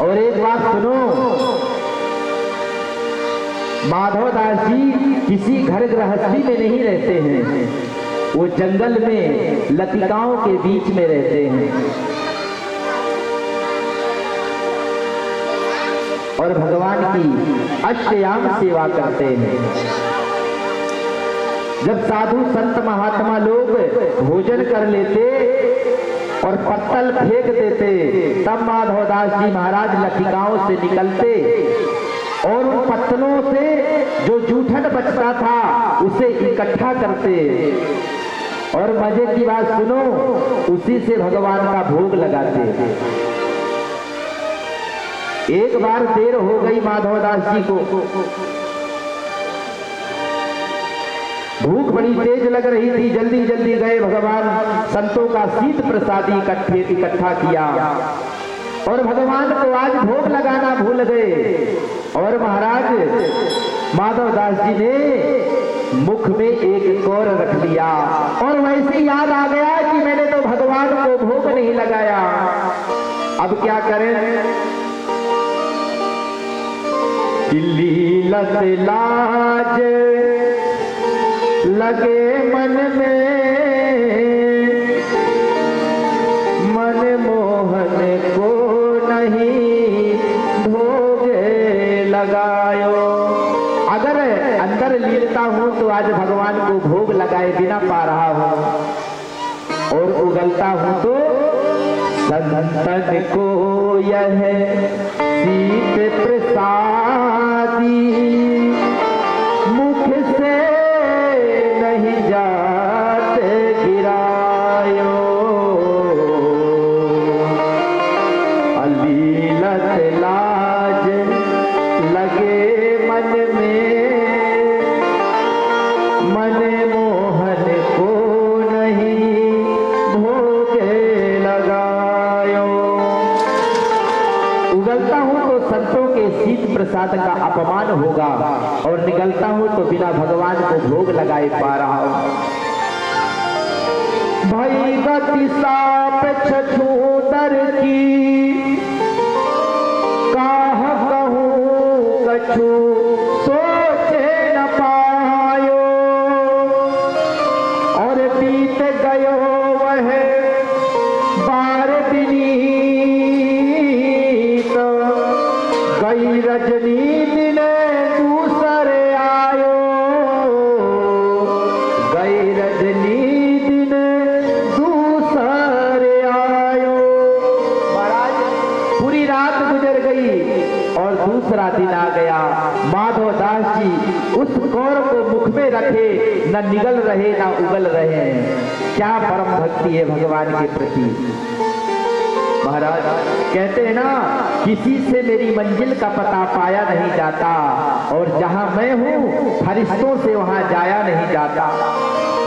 और एक बात सुनो, माधवदास जी किसी घर गृहस्थी में नहीं रहते हैं, वो जंगल में लतिकाओं के बीच में रहते हैं और भगवान की अष्टयाम सेवा करते हैं। जब साधु संत महात्मा लोग भोजन कर लेते और पत्तल फेंक देते, तब माधवदास जी महाराज लतिकाओं से निकलते और उन पत्तलों से जो जूठन बचता था उसे इकट्ठा करते और मजे की बात सुनो, उसी से भगवान का भोग लगाते। एक बार देर हो गई माधवदास जी को, भूख बड़ी तेज लग रही थी, जल्दी जल्दी गए भगवान संतों का शीत प्रसादी इकट्ठा किया और भगवान को आज भोग लगाना भूल गए और महाराज माधवदास जी ने मुख में एक कौर रख लिया और वैसे याद आ गया कि मैंने तो भगवान को भोग नहीं लगाया, अब क्या करें। लीलत लाज लगे मन में, मन मोहन को नहीं भोगे लगायो। अगर अंदर लीलता हूं तो आज भगवान को भोग लगाए बिना पा रहा हूं और उगलता हूं तो संतन को यह शीत प्रसादी मुख से नहीं जाते गिरायो। अलीलत लाज लगे मन में, मन मोहन को नहीं भोगे लगायो। उगलता हूं तो संतों के शीत प्रसाद का अपमान होगा और निकलता हूं तो बिना भगवान को भोग लगाए पा रहा हूं। भई गति साप छछूंदर की, काह कहूं कछु सोचे न पायो और बीत गयो वह बार बिनीत, गई रजनी दिन दूसरे आयो, गई रजनी दिन दूसरे आयो। महाराज पूरी रात गुजर गई और दूसरा दिन आ गया। माधवदास जी उस कौर को मुख में रखे, न निगल रहे न उगल रहे। क्या परम भक्ति है भगवान के प्रति। महाराज कहते हैं ना, किसी से मेरी मंजिल का पता पाया नहीं जाता और जहां मैं हूं फरिश्तों से वहां जाया नहीं जाता।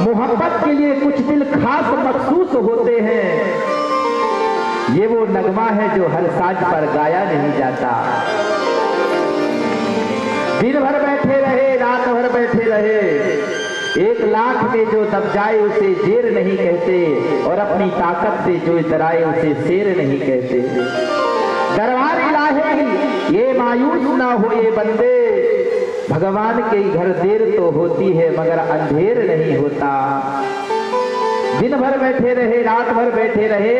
मोहब्बत के लिए कुछ दिल खास मखसूस होते हैं, ये वो नगमा है जो हर साज पर गाया नहीं जाता। दिन भर बैठे रहे, रात भर बैठे रहे, 1 लाख में जो दब जाए उसे जेर नहीं कहते और अपनी ताकत से जो इतराए उसे शेर नहीं कहते। दरबार इलाही ये मायूस ना हो ये बंदे, भगवान के घर देर तो होती है मगर अंधेर नहीं होता। दिन भर बैठे रहे, रात भर बैठे रहे,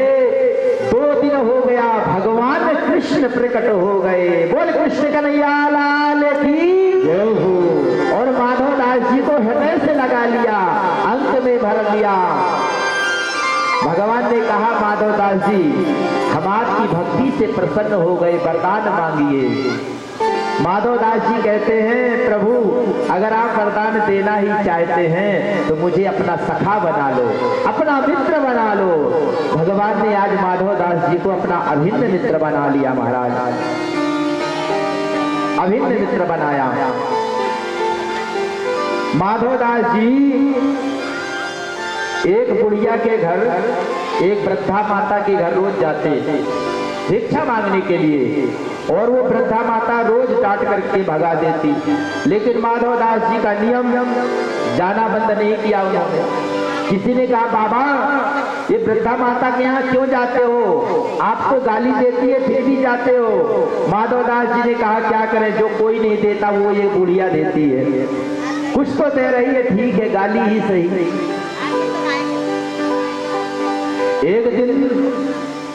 2 दिन हो गया, भगवान कृष्ण प्रकट हो गए। बोल कृष्ण कन्हैया लाल की जय हो। और माधवदास जी को हृदय से लगा लिया, अंक में भर लिया। भगवान ने कहा माधवदास जी हम आपकी भक्ति से प्रसन्न हो गए, वरदान मांगिए। माधवदास जी कहते हैं प्रभु अगर आप वरदान देना ही चाहते हैं तो मुझे अपना सखा बना लो, अपना मित्र बना लो। भगवान ने आज माधवदास जी को अपना अभिन्न मित्र बना लिया। महाराज अभिन्न मित्र बनाया। माधवदास जी एक बुढ़िया के घर, एक वृद्धा माता के घर रोज जाते भिक्षा मांगने के लिए और वो वृद्धा माता रोज डांट करके भगा देती, लेकिन माधवदास जी का नियम जाना बंद नहीं किया उन्होंने। किसी ने कहा बाबा ये वृद्धा माता के यहाँ क्यों जाते हो? आपको गाली देती है फिर भी जाते हो। माधवदास जी ने कहा क्या करें, जो कोई नहीं देता वो ये बुढ़िया देती है। कुछ तो दे रही है, ठीक है, गाली ही सही। एक दिन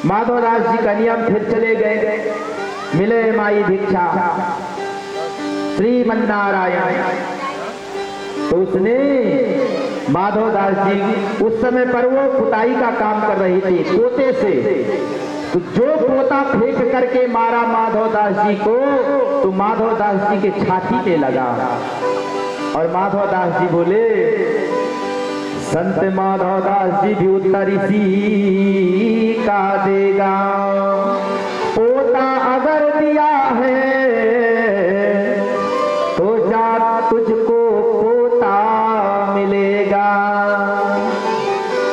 माधवदास जी का नियम फिर चले गए, मिले माई भिक्षा श्रीमन नारायण। तो उसने माधवदास जी उस समय पर वो पुताई का काम कर रही थी पोते से, तो जो पोता फेंक करके मारा माधवदास जी को, तो माधवदास जी के छाती पे लगा और माधवदास जी बोले, संत माधवदास जी भी उत्तर इसी का देगा, पोता अगर दिया है तो जा तुझको पोता मिलेगा।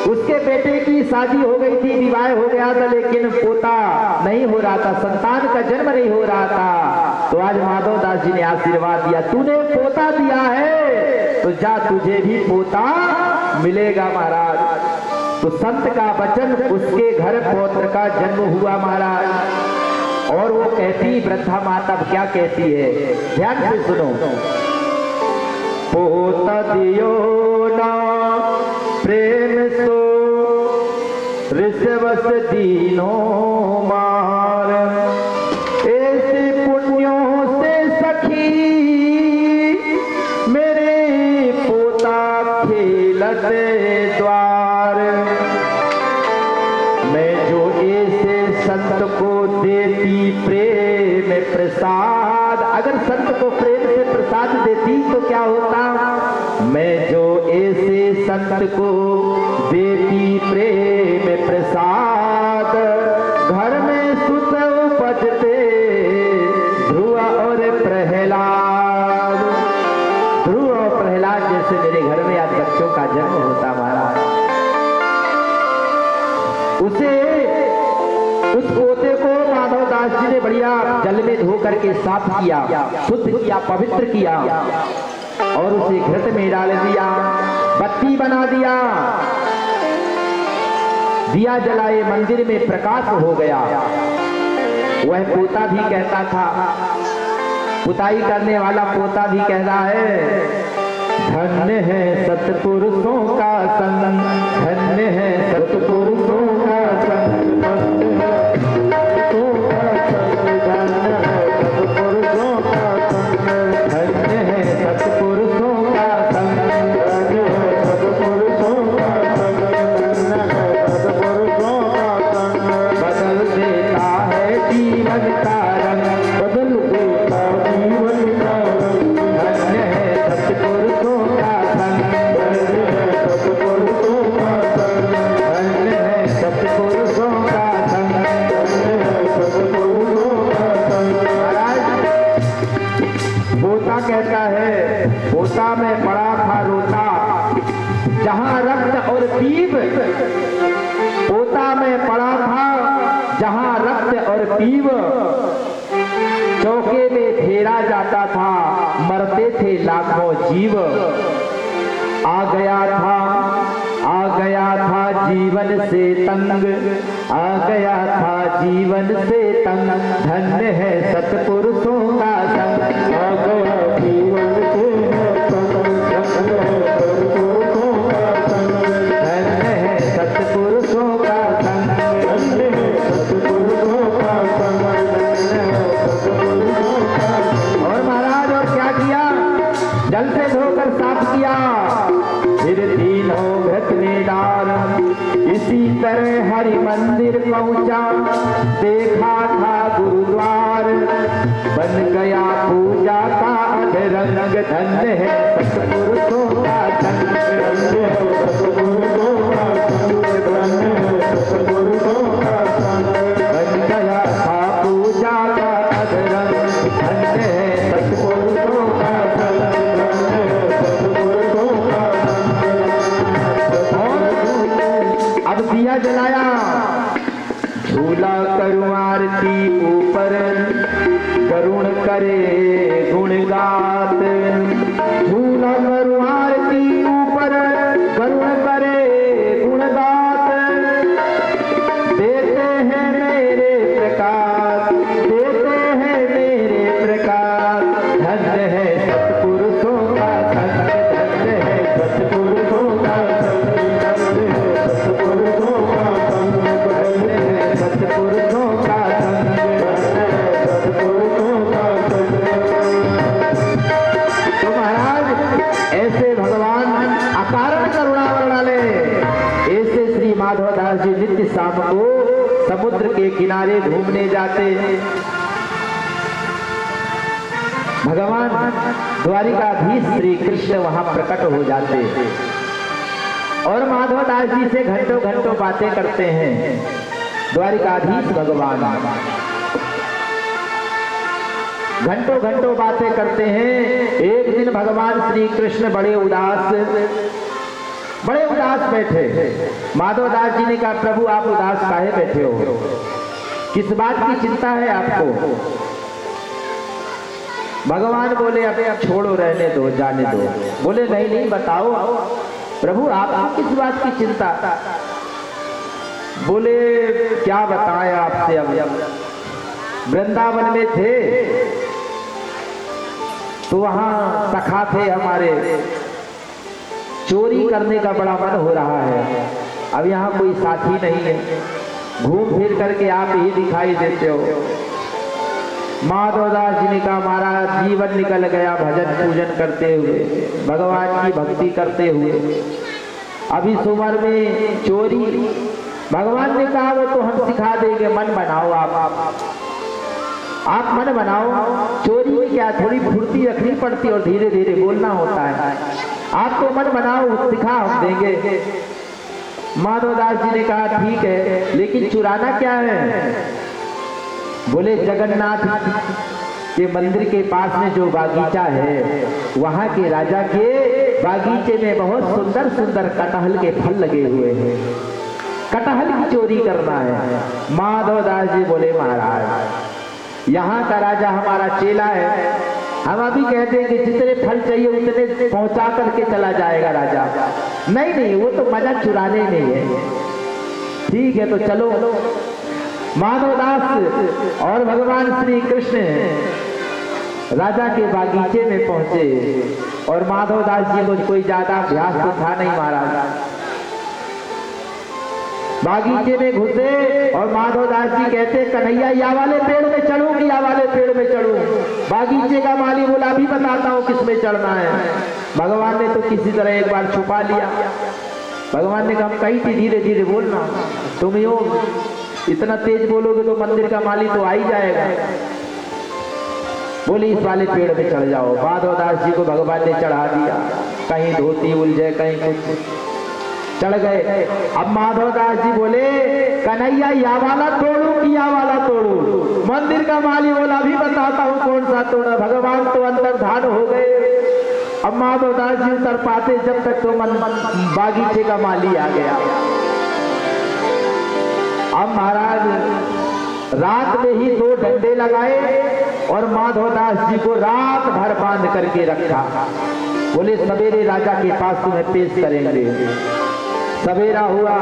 उसके बेटे की शादी हो गई थी, विवाह हो गया था, लेकिन पोता नहीं हो रहा था, संतान का जन्म नहीं हो रहा था। तो आज माधवदास जी ने आशीर्वाद दिया, तूने पोता दिया है तो जा तुझे भी पोता मिलेगा महाराज। तो संत का वचन, उसके घर पौत्र का जन्म हुआ महाराज। और वो कहती वृद्धा माता क्या कहती है, ध्यान से सुनो। पोता दियो ना प्रेम सो ऋषवस दीनो मार, ऐसे पुण्यों से सखी मेरे पोता खेलते द्वार। मैं जो ऐसे संत को देती प्रेम प्रसाद, अगर संत को प्रेम से प्रसाद देती तो क्या होता? मैं जो ऐसे संत को देती प्रेम प्रसाद, घर में सुत उपजते ध्रुव और प्रहलाद। ध्रुव और प्रहलाद जैसे मेरे घर में आज बच्चों का जन्म होता महाराज। उस पोते को माधवदास जी ने बढ़िया जल में धो करके साफ किया, शुद्ध किया, पवित्र किया और उसे घृत में डाल दिया, बत्ती बना दिया, दिया जलाए, मंदिर में प्रकाश हो गया। वह पोता भी कहता था, पुताई करने वाला पोता भी कह रहा है, धन्य है सत्पुरुषों का संग, धन्य है सत्पुरुषों का संग, धन्य है सत्पुरुषों का संग, बदल देता है जीवन का रंग, बदल देता जीवन का रंग, धन्य है सत्पुरुषों का संग, धन्य है सत्पुरुषों का संग, धन्य है सत्पुरुषों का संग, धन्य है सत्पुरुषों का संग। महाराज पोता कहता है, पोता में पड़ा था रोता, जहां रक्त और पीप, पोता में पड़ा था जहां रक्त और पीप, चौके में फेरा जाता था, मरते थे लाखों जीव। आ गया था जीवन से तंग, आ गया था जीवन से तंग, धन्य है सत्पुरुषों का संग, आ गया जीवन से तंग, धन्य है सत्पुरुषों का संग, धन्य है सत्पुरुषों का संग, धन्य है सत्पुरुषों का संग। और महाराज और क्या किया? जल से धोकर साफ किया, फिर तीनों घृत में डाल, इसी तरह हरि मंदिर पहुंचा, देखा था गुरुद्वार, बन गया पूजा का अधरंग, धन्य है सत्पुरुषों का संग, धन्य है सत्पुरुषों का संग, धन्य है सत्पुरुषों का संग, बन गया था पूजा का अधरंग, धन्य है सत्पुरुषों का संग, धन्य है सत्पुरुषों का संग। अब दिया जलाया, झूला करूं आरती ऊपर, करुण करे गुण गात, झूला करूं आरती ऊपर, करुण करे गुण गात, किनारे घूमने जाते भगवान द्वारिकाधीश श्री कृष्ण वहां प्रकट हो जाते और माधव दास जी से घंटों घंटों बातें करते हैं। द्वारिकाधीश भगवान घंटों घंटों बातें करते हैं। एक दिन भगवान श्री कृष्ण बड़े उदास बैठे। माधव दास जी ने कहा, प्रभु आप उदास काहे बैठे हो, किस बात की चिंता है आपको? भगवान बोले, अब छोड़ो, रहने दो, जाने दो। बोले नहीं बताओ प्रभु आपको किस बात की चिंता? बोले क्या बताएं आपसे, अब वृंदावन में थे तो वहां सखा थे हमारे, चोरी करने का बड़ा मन हो रहा है। अब यहाँ कोई साथी नहीं है, घूम फिर करके आप ही दिखाई देते हो। माधव दास जी ने कहा, हमारा जीवन निकल गया भजन पूजन करते हुए, भगवान की भक्ति करते हुए, अभी इस उम्र में चोरी। भगवान ने कहा, वो तो हम सिखा देंगे, मन बनाओ आप मन बनाओ। चोरी में क्या थोड़ी फुर्ती रखनी पड़ती और धीरे धीरे बोलना होता है। आप तो मन बनाओ, सिखा हम देंगे। माधव दास जी ने कहा, ठीक है, लेकिन चुराना क्या है? बोले जगन्नाथ के मंदिर के पास में जो बागीचा है, वहां के राजा के बागीचे में बहुत सुंदर सुंदर कटहल के फल लगे हुए हैं, कटहल की चोरी करना है। माधव दास जी बोले, महाराज यहाँ का राजा हमारा चेला है, हम अभी कहते हैं कि जितने फल चाहिए उतने पहुंचा करके चला जाएगा राजा। नहीं, वो तो मजा चुराने में है। ठीक है, तो चलो। माधव दास और भगवान श्री कृष्ण राजा के बागीचे में पहुंचे और माधव दास जी को कोई ज्यादा अभ्यास तो था नहीं महाराज। बागीचे में घुसे और माधव दास जी कहते, कन्हैया या वाले पेड़ में चढ़ूं कि या वाले पेड़ में चढ़ूं? बागीचे का माली बोला, अभी बताता हूं किस में चढ़ना है। भगवान ने तो किसी तरह एक बार छुपा लिया। भगवान ने कहा, हम कही थी धीरे धीरे बोलना, तुम यूं इतना तेज बोलोगे तो मंदिर का माली तो आ ही जाएगा। बोले इस वाले पेड़ में चढ़ जाओ। माधव दास जी को भगवान ने चढ़ा दिया, कहीं धोती उलझे कहीं कुछ, चढ़ गए। अब माधव दास जी बोले, कन्हैया या वाला तोड़ू कि या वाला तोड़ू? मंदिर का माली बोला, अभी बताता हूँ कौन सा तोड़ा। भगवान तो अंदर ध्यान हो गए। अब माधव दास जी उतर पाते जब तक तो बागीचे का माली आ गया। अब महाराज रात में ही 2 डंडे लगाए और माधव दास जी को रात भर बांध करके रखा। बोले सवेरे राजा के पास तुम्हें पेश करेंगे। सवेरा हुआ,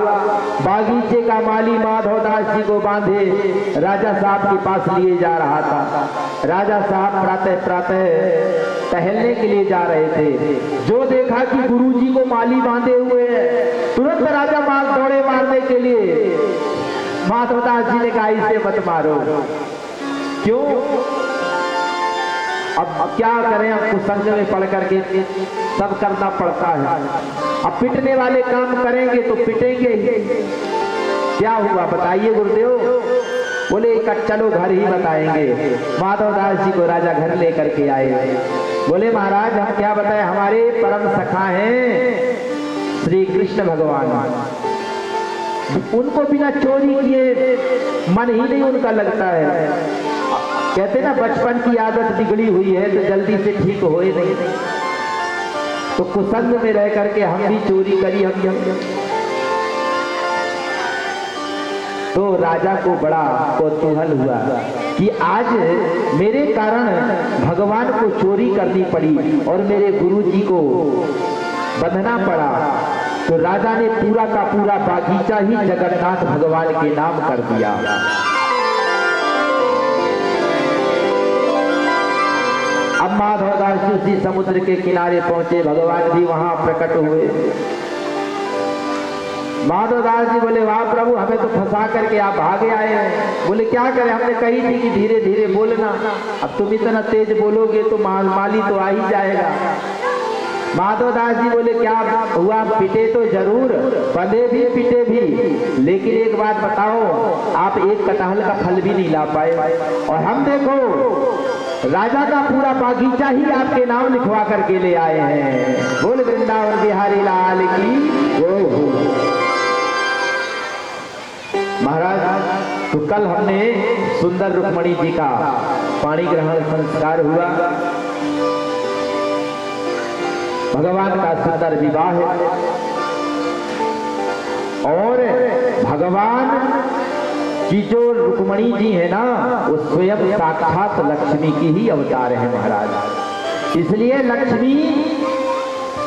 बागीचे का माली माधव दास जी को बांधे राजा साहब के पास लिए जा रहा था। राजा साहब प्रातः प्रातः टहलने के लिए जा रहे थे। जो देखा कि गुरुजी को माली बांधे हुए हैं, तुरंत राजा दौड़े मारने के लिए। माधव दास जी ने कहा, इसे मत मारो। क्यों? अब क्या करें, आपको संग में पढ़ करके सब करना पड़ता है। अब पिटने वाले काम करेंगे तो पिटेंगे ही। क्या हुआ बताइए गुरुदेव? बोले चलो घर ही बताएंगे। माधव दास जी को राजा घर लेकर के आए। बोले महाराज हम क्या बताएं, हमारे परम सखा हैं श्री कृष्ण भगवान, उनको बिना चोरी किए मन ही नहीं उनका लगता है। कहते ना बचपन की आदत बिगड़ी हुई है तो जल्दी से ठीक होए नहीं, तो कुसंग में रह करके हम भी चोरी करी। हम तो राजा को बड़ा कौतूहल हुआ कि आज मेरे कारण भगवान को चोरी करनी पड़ी और मेरे गुरुजी को बंधना पड़ा। तो राजा ने पूरा का पूरा बागीचा ही जगन्नाथ भगवान के नाम कर दिया। अब माधव दास जी उसी समुद्र के किनारे पहुंचे, भगवान भी वहां प्रकट हुए। माधव दास जी बोले, वाह प्रभु हमें तो फंसा करके आप भागे आए हैं। बोले क्या करें, हमने कही थी कि धीरे धीरे बोलना, अब तुम इतना तेज बोलोगे तो माली तो आ ही जाएगा। माधवदास जी बोले क्या हुआ, पिटे तो जरूर, बंधे भी पिटे भी, लेकिन एक बात बताओ, आप एक कटहल का फल भी नहीं ला पाए, और हम देखो राजा का पूरा बागीचा ही आपके नाम लिखवा करके ले आए हैं। बोल वृंदावन बिहारी लाल की जय हो। महाराज, तो कल हमने सुंदर रुक्मणी जी का पाणी ग्रहण संस्कार हुआ, भगवान का सुंदर विवाह है, और भगवान की जो रुक्मणी जी है ना, वो स्वयं साक्षात लक्ष्मी की ही अवतार है महाराज। इसलिए लक्ष्मी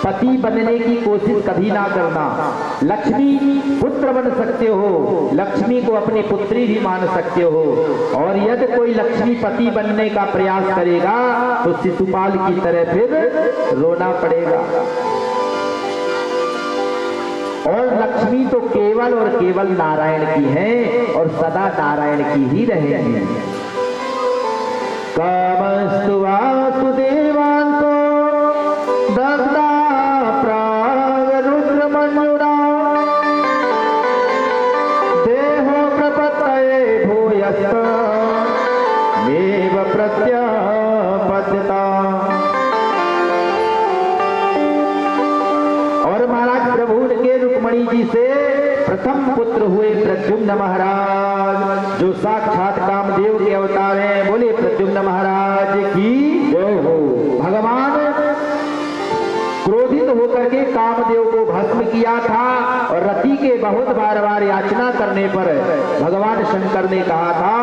पति बनने की कोशिश कभी ना करना। लक्ष्मी पुत्र बन सकते हो, लक्ष्मी को अपनी पुत्री भी मान सकते हो, और यदि कोई लक्ष्मी पति बनने का प्रयास करेगा तो शिशुपाल की तरह फिर रोना पड़ेगा। और लक्ष्मी तो केवल और केवल नारायण की है, और सदा नारायण की ही रहेगी। कामस्तु वासुदेवांतो दग्धा प्राग रुद्रमन्युना देहो प्रपत्तये भूयश्च मेव प्रत्यपत्यता। और महाराज प्रभु के रुक्मणी जी से प्रथम पुत्र हुए प्रद्युम्न महाराज, जो साक्षात कामदेव के अवतार हैं। बोले प्रद्युम्न महाराज की जय हो। भगवान क्रोधित होकर के कामदेव को भस्म किया था, और रति के बहुत बार बार याचना करने पर भगवान शंकर ने कहा था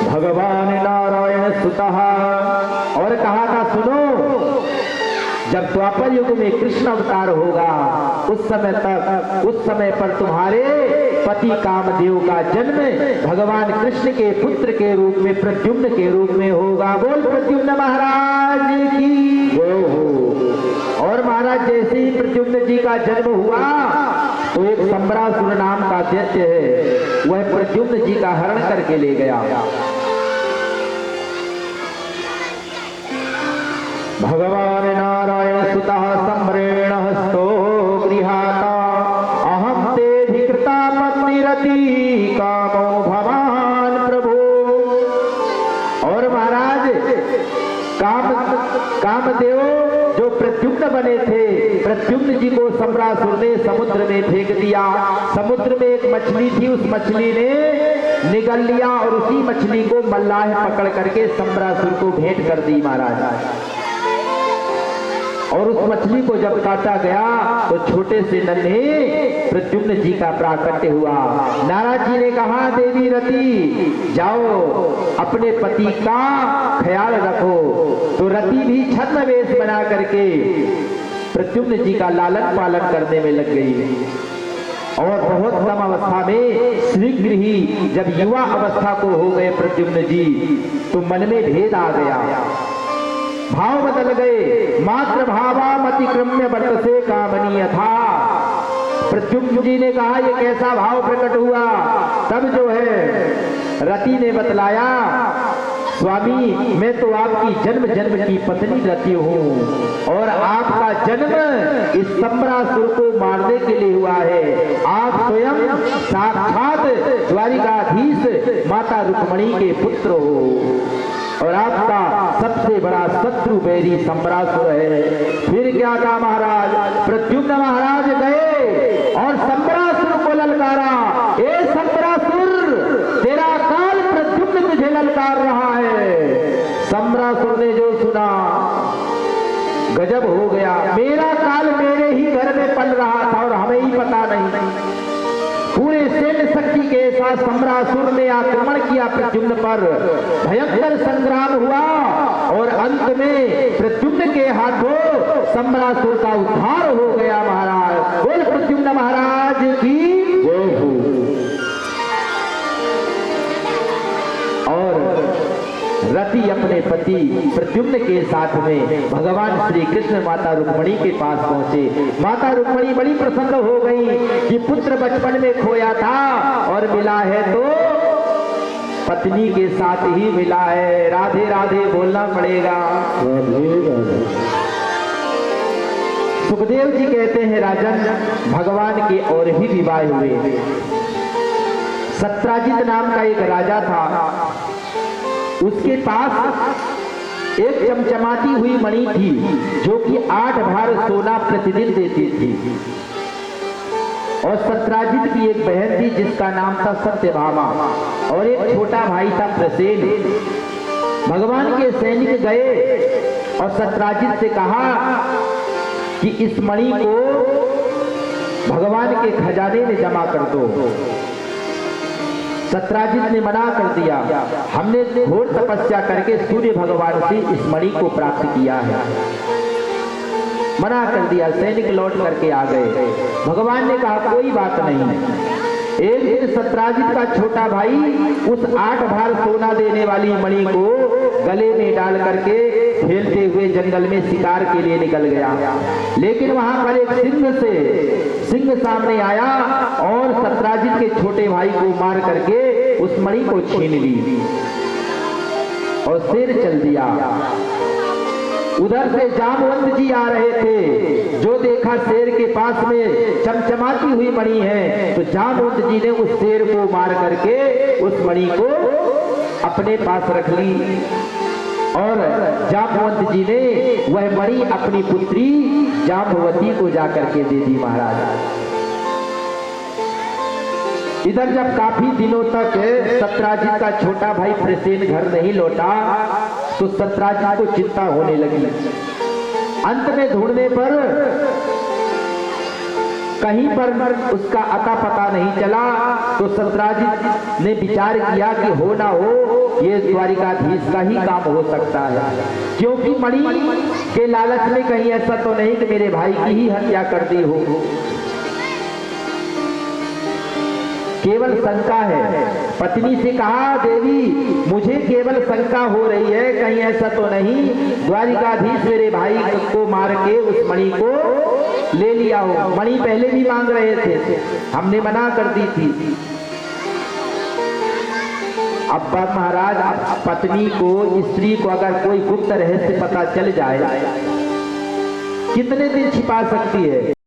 भगवान नारायण सुतः, और कहा था सुनो, जब द्वापर युग में कृष्ण अवतार होगा उस समय पर तुम्हारे पति कामदेव का जन्म भगवान कृष्ण के पुत्र के रूप में प्रद्युम्न के रूप में होगा। बोल प्रद्युम्न महाराज की जय हो। और महाराज जैसे ही प्रद्युम्न जी का जन्म हुआ तो एक संबरासुर नाम का दैत्य है, वह प्रद्युम्न जी का हरण करके ले गया। भगवान नारायण सुतः सम्रेण हस्तो गृहाता अहम ते धिकृता पत्नीरति कामो भवान प्रभु। और महाराज कामदेव जो प्रद्युम्न बने थे, प्रद्युम्न जी को सम्रासुर ने समुद्र में फेंक दिया। समुद्र में एक मछली थी, उस मछली ने निगल लिया, और उसी मछली को मल्लाह पकड़ करके सम्रासुर को भेंट कर दी महाराज। और उस मछली को जब काटा गया तो छोटे से नन्हे प्रद्युम्न जी का प्राकट्य हुआ। नारद जी ने कहा देवी रति जाओ अपने पति का ख्याल रखो। तो रति भी छद्म वेश बना करके प्रद्युम्न जी का लालन पालन करने में लग गई। और बहुत कम अवस्था में शीघ्र ही जब युवा अवस्था को हो गए प्रद्युम्न जी, तो मन में भेद आ गया, भाव बदल गए। मात्र भावामतिक्रम्य वर्तसे कामनीय था। प्रद्युम्न जी ने कहा ये कैसा भाव प्रकट हुआ। तब जो है रति ने बतलाया स्वामी मैं तो आपकी जन्म जन्म की पत्नी रति हूँ, और आपका जन्म इस सम्रासुर को मारने के लिए हुआ है। आप स्वयं साक्षात द्वारिकाधीश माता रुक्मणी के पुत्र हो, और आपका सबसे बड़ा शत्रु बैरी सम्रासुर है। फिर क्या कहा महाराज, प्रद्युम्न महाराज गए और सम्रासुर को ललकारा, ए सम्रासुर तेरा काल प्रद्युम्न तुझे ललकार रहा है। सम्रासुर ने जो सुना गजब हो गया, मेरा काल मेरे ही घर में पल रहा था और हमें ही पता नहीं। पूरे सैन्य शक्ति के साथ सम्रासुर ने आक्रमण किया प्रद्युम्न पर, भयंकर संग्राम हुआ, और अंत में प्रद्युम्न के हाथों सम्रासुर का उद्धार हो गया। महाराज बोल प्रद्युम्न महाराज की जय हो। और रति अपने पति प्रद्युम्न के साथ में भगवान श्री कृष्ण माता रुक्मणी के पास पहुंचे। माता रुक्मणी बड़ी प्रसन्न हो गई कि पुत्र बचपन में खोया था और मिला है तो पत्नी के साथ ही मिला है। राधे राधे बोलना पड़ेगा। सुखदेव जी कहते हैं राजन, भगवान के और भी विवाह हुए। सत्राजित नाम का एक राजा था, उसके पास एक चमचमाती हुई मणि थी जो कि 8 भार सोना प्रतिदिन देती थी। और सत्राजित की एक बहन थी जिसका नाम था सत्यभामा, और एक छोटा भाई था प्रसेन। भगवान के सैनिक गए और सत्राजित से कहा कि इस मणि को भगवान के खजाने में जमा कर दो। सत्राजित ने मना कर दिया, हमने घोर तपस्या करके सूर्य भगवान से इस मणि को प्राप्त किया है। मना कर दिया। सैनिक लौट करके आ गए। भगवान ने कहा कोई बात नहीं। एक दिन सत्राजित का छोटा भाई उस 8 भार सोना देने वाली मणि को गले में डाल करके खेलते हुए जंगल में शिकार के लिए निकल गया। लेकिन वहां पर एक सिंह सामने आया और सत्राजित के छोटे भाई को मार करके उस मणि को छीन ली और शेर चल दिया। उधर से जामवंत जी आ रहे थे, जो देखा शेर के पास में चमचमाती हुई मणि है, तो जामवंत जी ने उस शेर को मार करके उस मणि को अपने पास रख ली। और जामवंत जी ने वह मणि अपनी पुत्री जाम्बवती को जाकर के दे दी महाराज। इधर जब काफी दिनों तक सत्राजित का छोटा भाई प्रसेन घर नहीं लौटा तो सत्राजित को चिंता होने लगी। अंत में ढूंढने पर कहीं पर उसका अता पता नहीं चला, तो सत्राजित ने विचार किया कि हो ना हो ये द्वारिकाधीश का ही काम हो सकता है, क्योंकि मणि के लालच में कहीं ऐसा तो नहीं कि मेरे भाई की ही हत्या कर दी हो। केवल शंका है। पत्नी से कहा देवी मुझे केवल शंका हो रही है, कहीं ऐसा तो नहीं द्वारिकाधीश मेरे भाई को मार के उस मणि को ले लिया हो। मणि पहले भी मांग रहे थे, हमने मना कर दी थी। अब महाराज पत्नी को, स्त्री को अगर कोई गुप्त रहस्य पता चल जाए, कितने दिन छिपा सकती है।